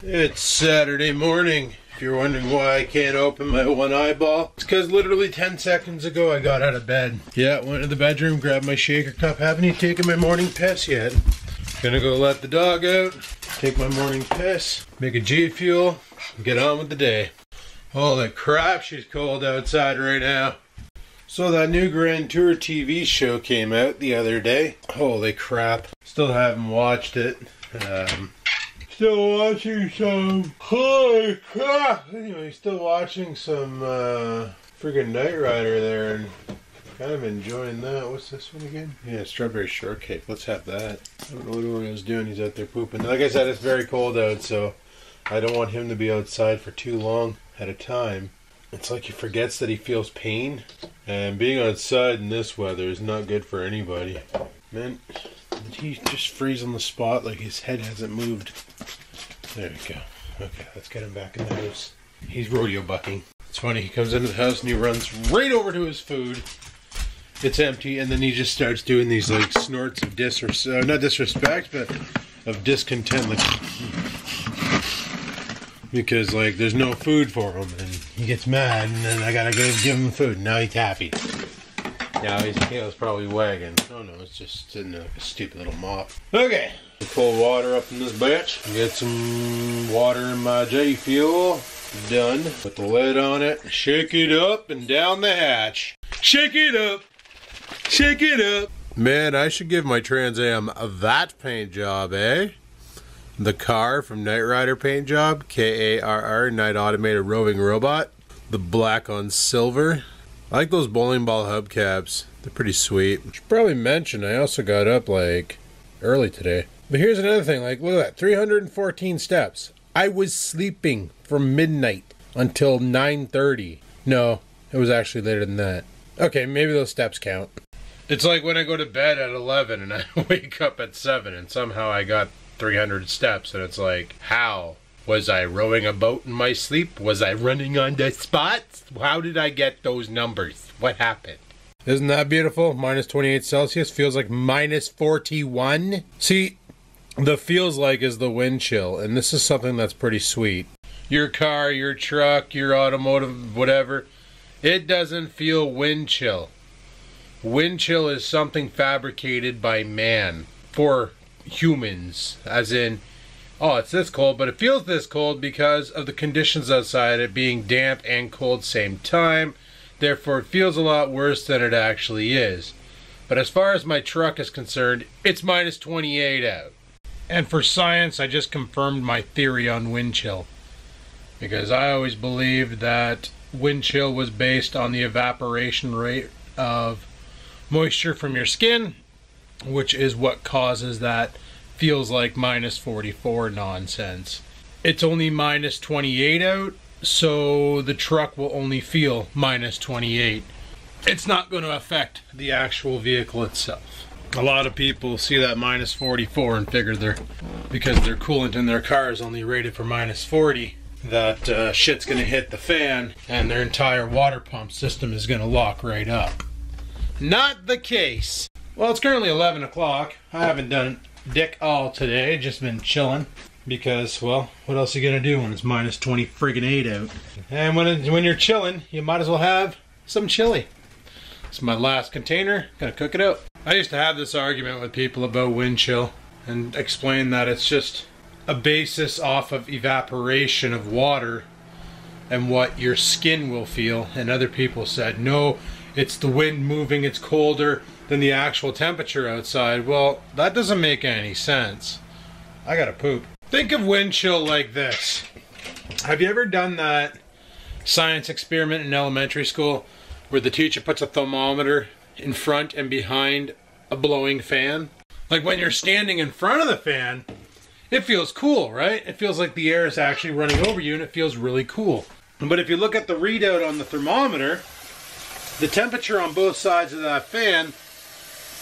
It's Saturday morning. If you're wondering why I can't open my one eyeball, it's because literally 10 seconds ago I got out of bed. Yeah, went to the bedroom, grabbed my shaker cup. Haven't even taken my morning piss yet. Gonna go let the dog out, take my morning piss, make a G Fuel, and get on with the day. Holy crap, she's cold outside right now. So that new Grand Tour TV show came out the other day. Holy crap. Still haven't watched it. Still watching some... Holy crap! Anyway, still watching some friggin' Knight Rider there and kind of enjoying that. What's this one again? Yeah, strawberry shortcake. Let's have that. I don't know what Oreo's doing. He's out there pooping. Like I said, it's very cold out, so I don't want him to be outside for too long at a time. It's like he forgets that he feels pain. And being outside in this weather is not good for anybody. Man, he just freeze on the spot like his head hasn't moved. There we go. Okay, let's get him back in the house. He's rodeo bucking. It's funny, he comes into the house and he runs right over to his food. It's empty, and then he just starts doing these like snorts of not disrespect, but of discontent, like because like there's no food for him, and he gets mad, and then I gotta give him food. And now he's happy. Now his tail's probably wagging. Oh no, it's just sitting there like a stupid little mop. Okay, cold water up in this batch. Get some water in my J Fuel. Done. Put the lid on it. Shake it up and down the hatch. Shake it up. Shake it up. Man, I should give my Trans Am that paint job, eh? The car from Knight Rider Paint Job, KARR, Knight Automated Roving Robot. The black on silver. I like those bowling ball hubcaps. They're pretty sweet. I should probably mention I also got up like early today. But here's another thing, like look at that, 314 steps. I was sleeping from midnight until 9:30. No, it was actually later than that. Okay, maybe those steps count. It's like when I go to bed at 11 and I wake up at 7 and somehow I got 300 steps, and it's like, how? Was I rowing a boat in my sleep? Was I running on the spots? How did I get those numbers? What happened? Isn't that beautiful? Minus 28 Celsius feels like minus 41. See, the feels like is the wind chill, and this is something that's pretty sweet. Your car, your truck, your automotive, whatever, it doesn't feel wind chill. Wind chill is something fabricated by man for humans, as in, oh, it's this cold, but it feels this cold because of the conditions outside, it being damp and cold same time. Therefore, it feels a lot worse than it actually is. But as far as my truck is concerned, it's minus 28 out. And for science, I just confirmed my theory on wind chill. Because I always believed that wind chill was based on the evaporation rate of moisture from your skin, which is what causes that feels like minus 44 nonsense. It's only minus 28 out, so the truck will only feel minus 28. It's not going to affect the actual vehicle itself. A lot of people see that minus 44 and figure because their coolant in their car is only rated for minus 40, that shit's going to hit the fan and their entire water pump system is going to lock right up. Not the case. Well, it's currently 11 o'clock. I haven't done dick all today, just been chilling. Because, well, what else are you going to do when it's minus 20 friggin' 8 out? And when you're chilling, you might as well have some chili. It's my last container. Gonna cook it out. I used to have this argument with people about wind chill and explain that it's just a basis off of evaporation of water and what your skin will feel. And other people said, no, it's the wind moving, it's colder than the actual temperature outside. Well, that doesn't make any sense. I gotta poop. Think of wind chill like this. Have you ever done that science experiment in elementary school where the teacher puts a thermometer in front and behind a blowing fan? Like when you're standing in front of the fan, it feels cool, right? It feels like the air is actually running over you and it feels really cool. But if you look at the readout on the thermometer, the temperature on both sides of that fan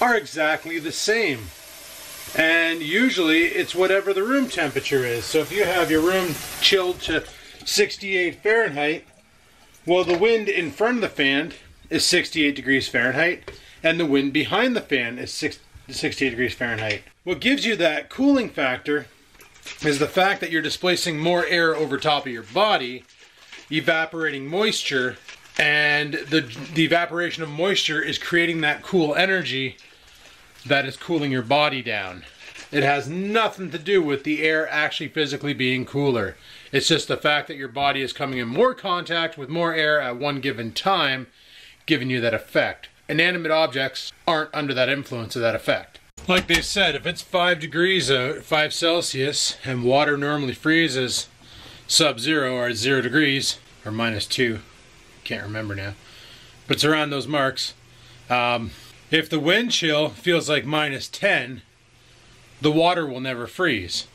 are exactly the same. And usually it's whatever the room temperature is. So if you have your room chilled to 68 Fahrenheit, well, the wind in front of the fan is 68 degrees Fahrenheit, and the wind behind the fan is 68 degrees Fahrenheit. What gives you that cooling factor is the fact that you're displacing more air over top of your body, evaporating moisture, and the evaporation of moisture is creating that cool energy that is cooling your body down. It has nothing to do with the air actually physically being cooler. It's just the fact that your body is coming in more contact with more air at one given time, giving you that effect. Inanimate objects aren't under that influence of that effect. Like they said, if it's 5 degrees out, 5 Celsius, and water normally freezes sub-zero or 0 degrees, or -2, can't remember now, but it's around those marks. If the wind chill feels like -10, the water will never freeze,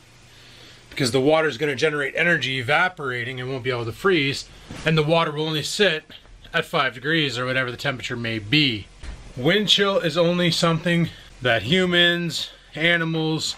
because the water is going to generate energy evaporating and won't be able to freeze, and the water will only sit at 5 degrees or whatever the temperature may be. Wind chill is only something that humans, animals,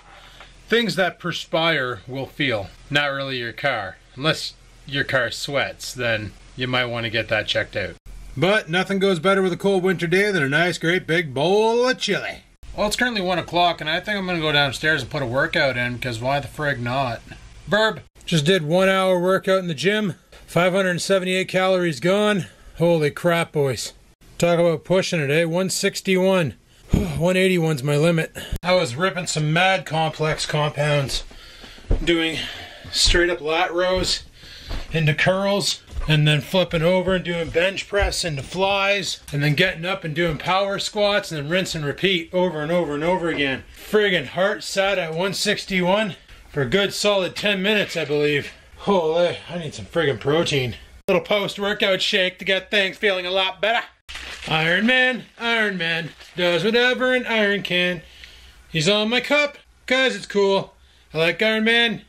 things that perspire will feel, not really your car. Unless your car sweats, then you might want to get that checked out. But nothing goes better with a cold winter day than a nice great big bowl of chili. Well, it's currently 1 o'clock, and I think I'm going to go downstairs and put a workout in, because why the frig not? Verb. Just did 1 hour workout in the gym. 578 calories gone. Holy crap, boys. Talk about pushing it, eh? 161. 181's my limit. I was ripping some mad complex compounds. Doing straight up lat rows into curls, and then flipping over and doing bench press into flies, and then getting up and doing power squats, and then rinse and repeat over and over and over again. Friggin' heart sat at 161 for a good solid 10 minutes, I believe. Holy, I need some friggin' protein. Little post-workout shake to get things feeling a lot better. Iron Man does whatever an iron can. He's on my cup, 'cause it's cool. I like Iron Man,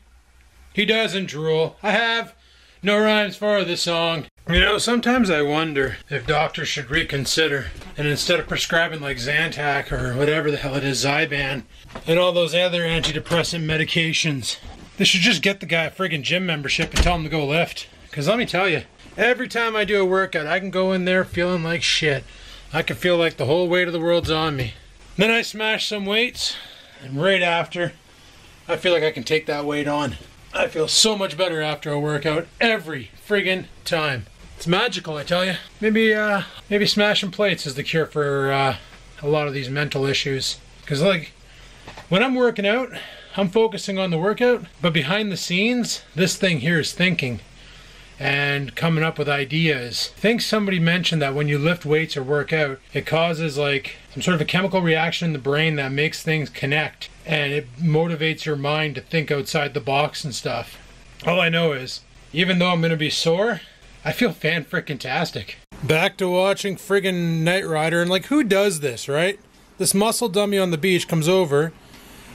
he doesn't drool. I have no rhymes for this song. You know, sometimes I wonder if doctors should reconsider, and instead of prescribing like Zantac or whatever the hell it is, Zyban, and all those other antidepressant medications, they should just get the guy a friggin' gym membership and tell him to go lift. Because let me tell you, every time I do a workout, I can go in there feeling like shit. I can feel like the whole weight of the world's on me. Then I smash some weights, and right after, I feel like I can take that weight on. I feel so much better after a workout every friggin' time. It's magical, I tell you. Maybe smashing plates is the cure for a lot of these mental issues. Because like, when I'm working out, I'm focusing on the workout, but behind the scenes, this thing here is thinking and coming up with ideas. I think somebody mentioned that when you lift weights or work out, it causes like some sort of a chemical reaction in the brain that makes things connect, and it motivates your mind to think outside the box and stuff. All I know is, even though I'm gonna be sore, I feel fan-frickin-tastic. Back to watching friggin' Knight Rider, and like, who does this, right? This muscle dummy on the beach comes over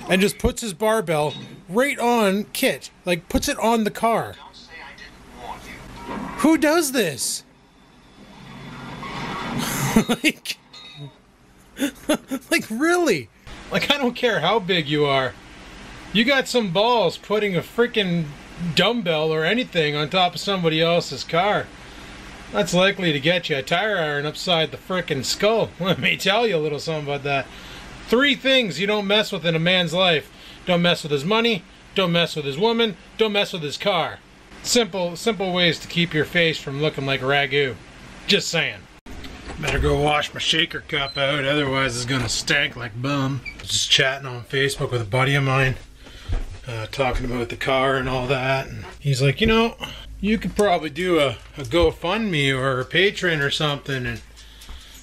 and just puts his barbell right on Kit, like puts it on the car. Who does this? like really? Like, I don't care how big you are. You got some balls putting a freaking dumbbell or anything on top of somebody else's car. That's likely to get you a tire iron upside the frickin' skull. Let me tell you a little something about that. 3 things you don't mess with in a man's life. Don't mess with his money, don't mess with his woman, don't mess with his car. Simple ways to keep your face from looking like ragu. Just saying. Better go wash my shaker cup out, otherwise it's gonna stank like bum. Just chatting on Facebook with a buddy of mine, talking about the car and all that, and he's like, you know, you could probably do a GoFundMe or a Patreon or something and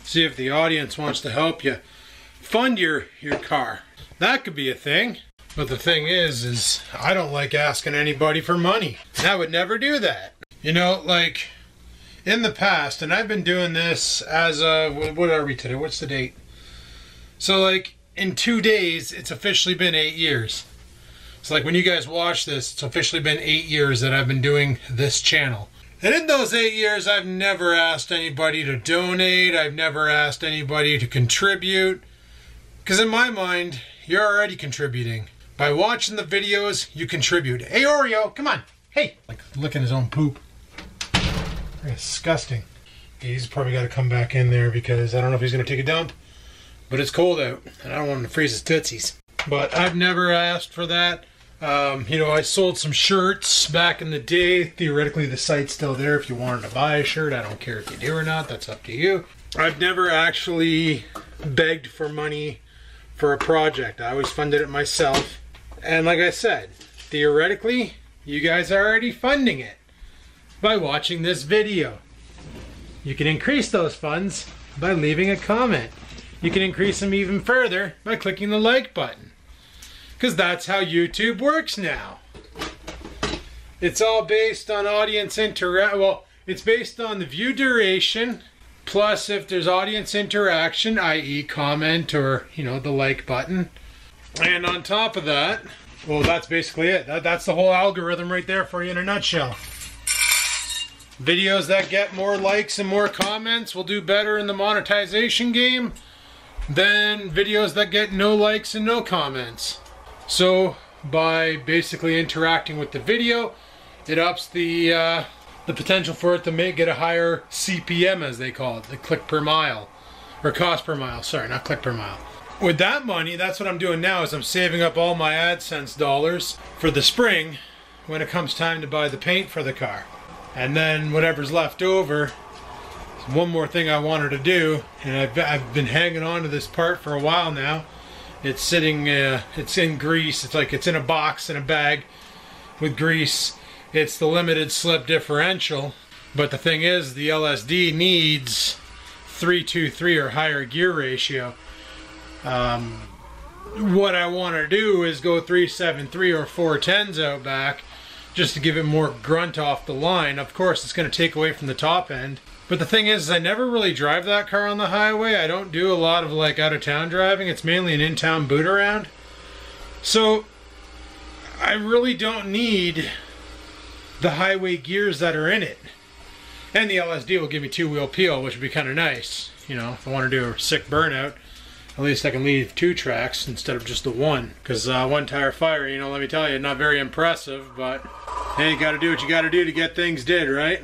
see if the audience wants to help you fund your car. That could be a thing. But the thing is I don't like asking anybody for money. And I would never do that. You know, like, in the past, and I've been doing this as what are we today? What's the date? So, like, in 2 days, it's officially been 8 years. So, like, when you guys watch this, it's officially been 8 years that I've been doing this channel. And in those 8 years, I've never asked anybody to donate. I've never asked anybody to contribute. Because in my mind, you're already contributing. By watching the videos, you contribute. Hey, Oreo, come on. Hey. Like licking his own poop. Disgusting. He's probably got to come back in there because I don't know if he's going to take a dump. But it's cold out, and I don't want him to freeze his tootsies. But I've never asked for that. You know, I sold some shirts back in the day. Theoretically, the site's still there if you wanted to buy a shirt. I don't care if you do or not. That's up to you. I've never actually begged for money for a project. I always funded it myself. And like I said, theoretically, you guys are already funding it by watching this video. You can increase those funds by leaving a comment. You can increase them even further by clicking the like button. Because that's how YouTube works now. It's all based on audience well, it's based on the view duration, plus if there's audience interaction, i.e. comment or, you know, the like button. And on top of that, well, that's basically it. That's the whole algorithm right there for you in a nutshell. Videos that get more likes and more comments will do better in the monetization game than videos that get no likes and no comments. So by basically interacting with the video, it ups the potential for it to get a higher CPM, as they call it, the click per mile, or cost per mile, sorry, not click per mile. With that money, that's what I'm doing now, is I'm saving up all my AdSense dollars for the spring when it comes time to buy the paint for the car. And then whatever's left over, one more thing I wanted to do, and I've been hanging on to this part for a while now. It's sitting, it's in grease. It's like it's in a box, in a bag with grease. It's the limited slip differential. But the thing is, the LSD needs 3:3 or higher gear ratio. What I want to do is go 3.73 or 4.10s out back, just to give it more grunt off the line. Of course, it's going to take away from the top end. But the thing is, I never really drive that car on the highway. I don't do a lot of like out of town driving. It's mainly an in-town boot around. So I really don't need the highway gears that are in it. And the LSD will give me 2-wheel peel, which would be kind of nice. You know, if I want to do a sick burnout, at least I can leave 2 tracks instead of just the 1. Because one tire fire, you know, let me tell you, not very impressive. But hey, you got to do what you got to do to get things did, right?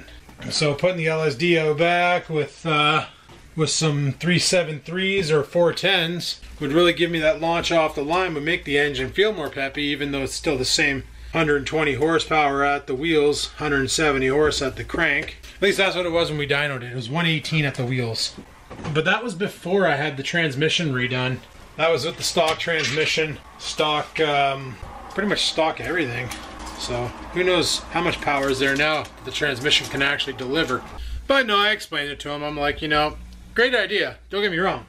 So putting the LSD out back with some 3.73s or 4.10s would really give me that launch off the line, would make the engine feel more peppy, even though it's still the same 120 horsepower at the wheels, 170 horse at the crank. At least that's what it was when we dynoed it. It was 118 at the wheels. But that was before I had the transmission redone. That was with the stock transmission, stock, pretty much stock everything. So who knows how much power is there now that the transmission can actually deliver. But no, I explained it to him. I'm like, you know, great idea. Don't get me wrong.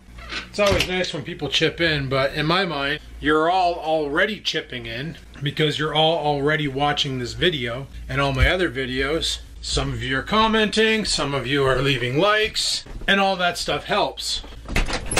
It's always nice when people chip in, but in my mind, you're all already chipping in because you're all already watching this video and all my other videos. Some of you are commenting, some of you are leaving likes, and all that stuff helps.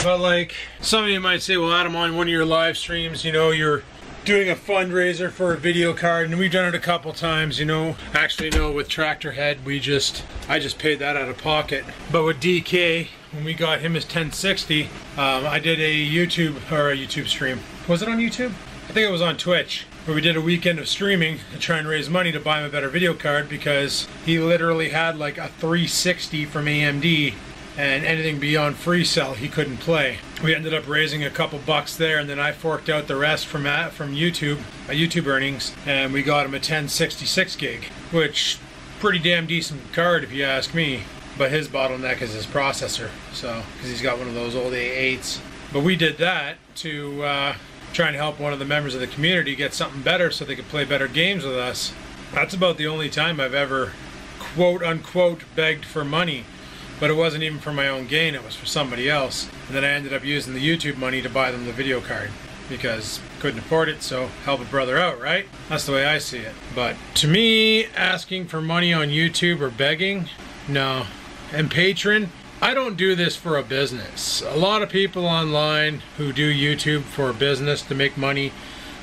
But like, some of you might say, well, Adam, on one of your live streams, you know, you're doing a fundraiser for a video card, and we've done it a couple times, you know. Actually, no, with Tractor Head, I just paid that out of pocket. But with DK, when we got him his 1060, I did a YouTube stream. Was it on YouTube? I think it was on Twitch, where we did a weekend of streaming to try and raise money to buy him a better video card, because he literally had like a 360 from AMD, and anything beyond FreeCell he couldn't play. We ended up raising a couple bucks there, and then I forked out the rest from YouTube earnings, and we got him a 1066 gig, which pretty damn decent card if you ask me. But his bottleneck is his processor, so because he's got one of those old A8s. But we did that to try and help one of the members of the community get something better so they could play better games with us. That's about the only time I've ever quote unquote begged for money. But it wasn't even for my own gain, it was for somebody else. And then I ended up using the YouTube money to buy them the video card, because couldn't afford it, so help a brother out, right? That's the way I see it. But to me, asking for money on YouTube or begging, no. And Patreon, I don't do this for a business. A lot of people online who do YouTube for a business to make money,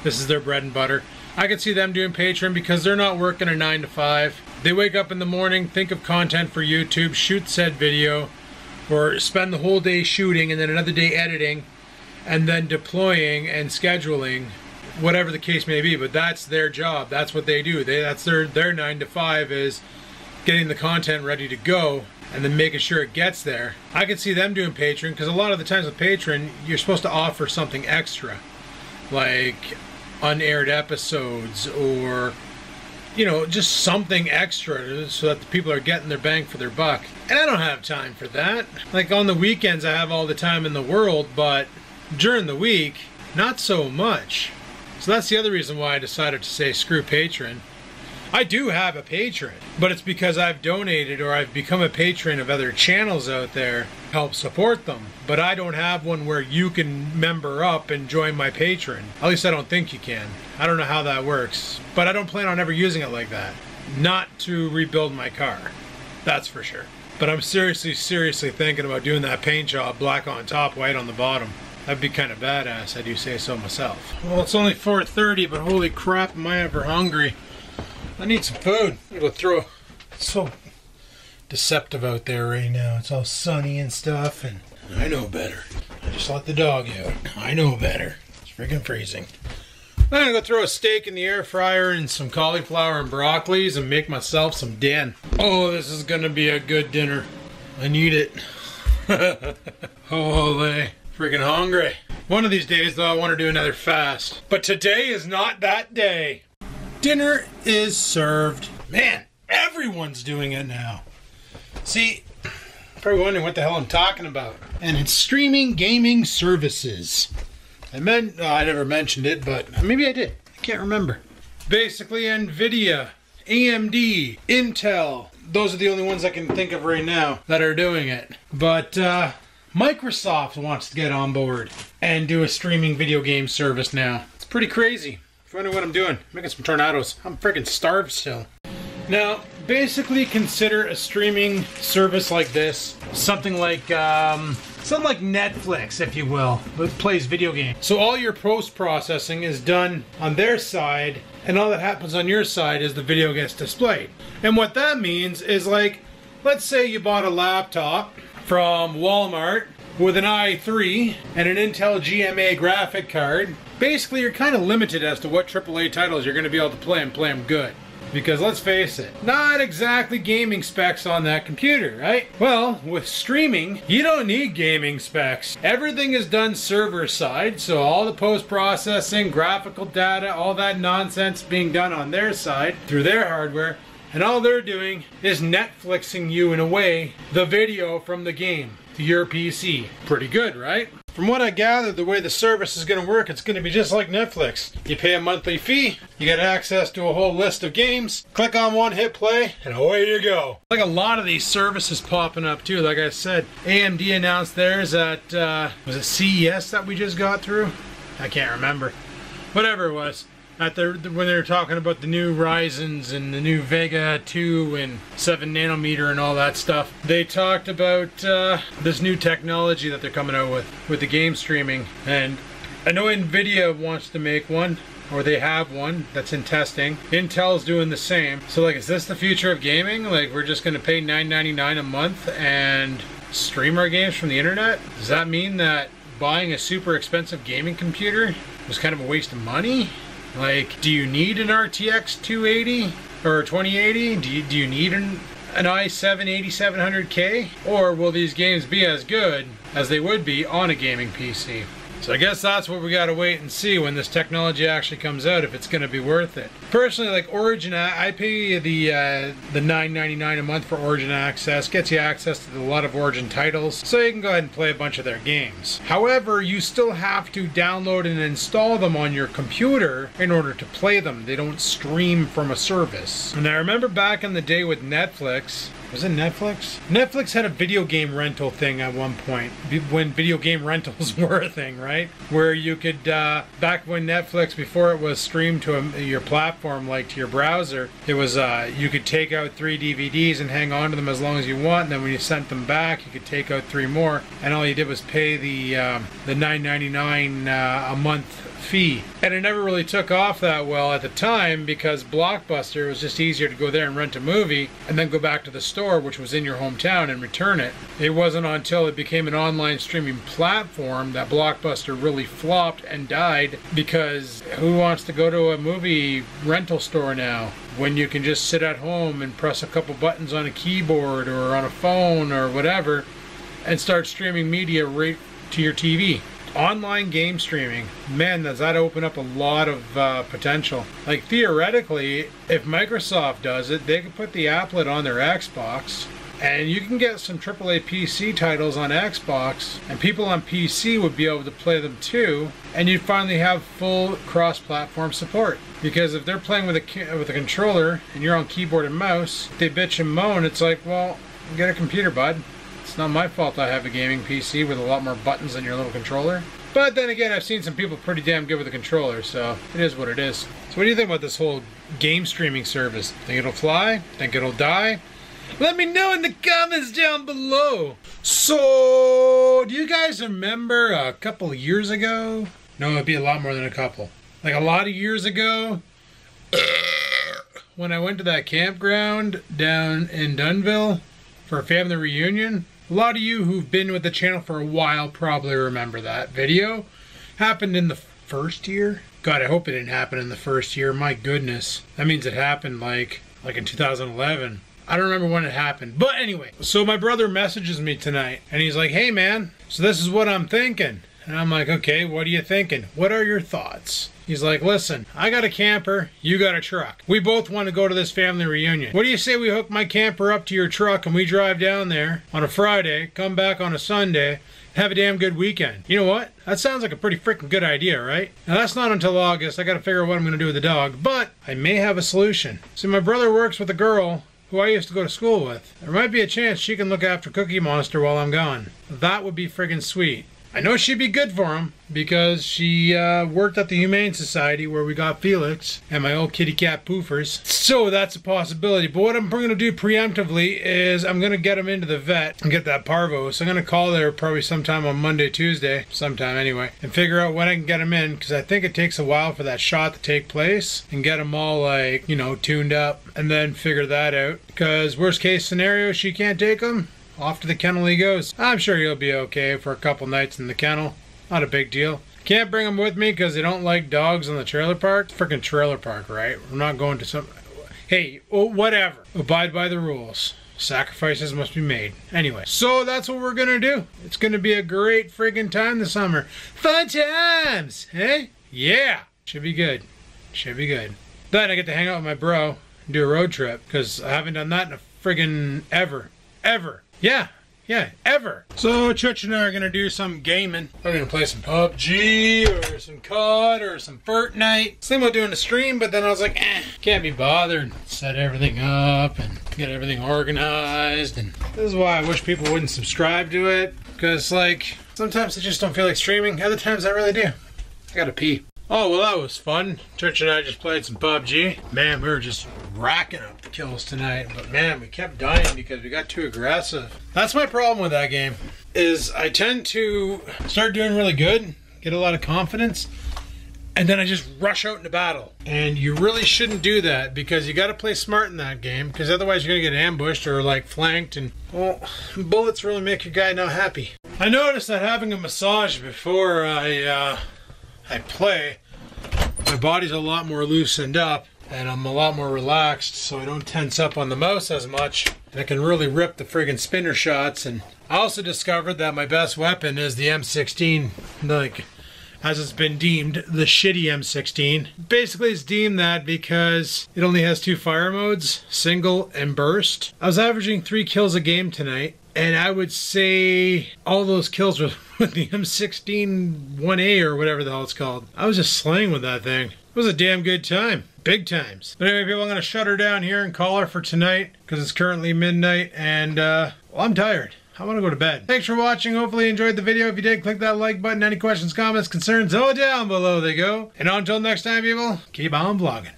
this is their bread and butter. I can see them doing Patreon because they're not working a 9 to 5. They wake up in the morning, think of content for YouTube, shoot said video, or spend the whole day shooting and then another day editing, and then deploying and scheduling, whatever the case may be. But that's their job. That's what they do. That's their 9 to 5 is getting the content ready to go and then making sure it gets there. I can see them doing Patreon because a lot of the times with Patreon, you're supposed to offer something extra. Like, unaired episodes or, you know, just something extra so that the people are getting their bang for their buck. And I don't have time for that. Like on the weekends I have all the time in the world, but during the week, not so much. So that's the other reason why I decided to say screw Patreon. I do have a Patreon, but it's because I've donated or I've become a patron of other channels out there to help support them. But I don't have one where you can member up and join my Patreon. At least I don't think you can. I don't know how that works, but I don't plan on ever using it like that. Not to rebuild my car, that's for sure. But I'm seriously thinking about doing that paint job, black on top, white on the bottom. That'd be kind of badass, I do say so myself. Well, it's only 4:30, but holy crap, am I ever hungry. I need some food. I'm gonna throw. It's so deceptive out there right now. It's all sunny and stuff, and I know better. I just let the dog out. I know better. It's freaking freezing. I'm gonna go throw a steak in the air fryer and some cauliflower and broccolis and make myself some din. Oh, this is gonna be a good dinner. I need it. Holy, freaking hungry. One of these days, though, I want to do another fast. But today is not that day. Dinner is served. Man, everyone's doing it now. See, probably wondering what the hell I'm talking about. And it's streaming gaming services. I never mentioned it, but maybe I did. I can't remember. Basically, Nvidia, AMD, Intel. Those are the only ones I can think of right now that are doing it. But Microsoft wants to get on board and do a streaming video game service now. It's pretty crazy. Wondering what I'm doing. Making some tornadoes. I'm freaking starved still. Now, basically consider a streaming service like this something like Netflix, if you will, that plays video games. So all your post-processing is done on their side, and all that happens on your side is the video gets displayed. And what that means is, like, let's say you bought a laptop from Walmart with an i3 and an Intel GMA graphic card. Basically, you're kind of limited as to what AAA titles you're going to be able to play and play them good. Because let's face it, not exactly gaming specs on that computer, right? Well, with streaming, you don't need gaming specs. Everything is done server side, so all the post-processing, graphical data, all that nonsense being done on their side through their hardware. And all they're doing is Netflixing you, in a way, the video from the game to your PC. Pretty good, right? From what I gather, the way the service is going to work, it's going to be just like Netflix. You pay a monthly fee, you get access to a whole list of games, click on one, hit play, and away you go. Like a lot of these services popping up too. Like I said, AMD announced theirs at, was it CES that we just got through? I can't remember. Whatever it was. When they were talking about the new Ryzens and the new Vega 2 and 7 nanometer and all that stuff, they talked about this new technology that they're coming out with the game streaming. And I know Nvidia wants to make one, or they have one that's in testing. Intel's doing the same. So, like, is this the future of gaming? Like, we're just going to pay $9.99 a month and stream our games from the internet? Does that mean that buying a super expensive gaming computer was kind of a waste of money? Like, do you need an RTX 280 or 2080? Do you need an i7 8700K? Or will these games be as good as they would be on a gaming PC? So I guess that's what we gotta wait and see when this technology actually comes out, if it's gonna be worth it. Personally, like Origin, I pay the $9.99 a month for Origin Access. Gets you access to a lot of Origin titles, so you can go ahead and play a bunch of their games. However, you still have to download and install them on your computer in order to play them. They don't stream from a service. And I remember back in the day with Netflix, was it Netflix? Netflix had a video game rental thing at one point, when video game rentals were a thing, right? Where you could, back when Netflix, before it was streamed to your platform, like to your browser, it was, you could take out 3 DVDs and hang on to them as long as you want, and then when you sent them back, you could take out 3 more, and all you did was pay the $9.99 a month fee. And it never really took off that well at the time, because Blockbuster, was just easier to go there and rent a movie and then go back to the store, which was in your hometown, and return it. It wasn't until it became an online streaming platform that Blockbuster really flopped and died, because who wants to go to a movie rental store now when you can just sit at home and press a couple buttons on a keyboard or on a phone or whatever and start streaming media right to your TV? online game streaming, man, does that open up a lot of potential. Like theoretically, if Microsoft does it, they could put the applet on their Xbox, and you can get some AAA PC titles on Xbox, and people on PC would be able to play them too, and you'd finally have full cross-platform support. Because if they're playing with a controller and you're on keyboard and mouse, they bitch and moan. It's like, well, get a computer, bud. It's not my fault I have a gaming PC with a lot more buttons than your little controller. But then again, I've seen some people pretty damn good with a controller, so it is what it is. So what do you think about this whole game streaming service? Think it'll fly? Think it'll die? Let me know in the comments down below. So, do you guys remember a couple of years ago? No, it'd be a lot more than a couple. Like a lot of years ago, when I went to that campground down in Dunnville for a family reunion. A lot of you who've been with the channel for a while probably remember that video. Happened in the first year. God, I hope it didn't happen in the first year. My goodness. That means it happened like in 2011. I don't remember when it happened. But anyway, so my brother messages me tonight and he's like, hey man, so this is what I'm thinking. And I'm like, okay, what are you thinking? What are your thoughts? He's like, listen, I got a camper, you got a truck. We both want to go to this family reunion. What do you say we hook my camper up to your truck and we drive down there on a Friday, come back on a Sunday, have a damn good weekend? You know what? That sounds like a pretty freaking good idea, right? Now that's not until August. I got to figure out what I'm going to do with the dog, but I may have a solution. See, my brother works with a girl who I used to go to school with. There might be a chance she can look after Cookie Monster while I'm gone. That would be friggin' sweet. I know she'd be good for him because she worked at the Humane Society where we got Felix and my old kitty cat Poofers. So that's a possibility. But what I'm going to do preemptively is I'm going to get him into the vet and get that parvo. So I'm going to call there probably sometime on Monday, Tuesday, sometime anyway, and figure out when I can get him in, because I think it takes a while for that shot to take place and get him all, like, you know, tuned up and then figure that out. Because worst case scenario, she can't take him. Off to the kennel he goes. I'm sure he'll be okay for a couple nights in the kennel. Not a big deal. Can't bring him with me because they don't like dogs in the trailer park. Freaking trailer park, right? We're not going to some... Hey, whatever. Abide by the rules. Sacrifices must be made. Anyway, so that's what we're going to do. It's going to be a great friggin' time this summer. Fun times! Hey? Yeah! Should be good. Should be good. Then I get to hang out with my bro and do a road trip because I haven't done that in a friggin' ever. Yeah, ever. So Church and I are gonna do some gaming. We're gonna play some PUBG or some COD or some Fortnite. Same about doing a stream, but then I was like, can't be bothered. Set everything up and get everything organized. And this is why I wish people wouldn't subscribe to it. Because like, sometimes I just don't feel like streaming. Other times I really do. I gotta pee. Oh, well, that was fun. Church and I just played some PUBG. Man, we were just racking up the kills tonight. But man, we kept dying because we got too aggressive. That's my problem with that game, is I tend to start doing really good, get a lot of confidence, and then I just rush out into battle. And you really shouldn't do that because you got to play smart in that game, because otherwise you're going to get ambushed or like flanked, and well, bullets really make your guy not happy. I noticed that having a massage before I play, my body's a lot more loosened up and I'm a lot more relaxed, so I don't tense up on the mouse as much, and I can really rip the friggin' spinner shots. And I also discovered that my best weapon is the M16, like, as it's been deemed, the shitty M16. Basically it's deemed that because it only has 2 fire modes, single and burst. I was averaging 3 kills a game tonight, and I would say all those kills were with the M16 1A or whatever the hell it's called. I was just slaying with that thing. It was a damn good time. Big times. But anyway, people, I'm going to shut her down here and call her for tonight because it's currently midnight and, well, I'm tired. I want to go to bed. Thanks for watching. Hopefully you enjoyed the video. If you did, click that like button. Any questions, comments, concerns, oh, down below they go. And until next time, people, keep on vlogging.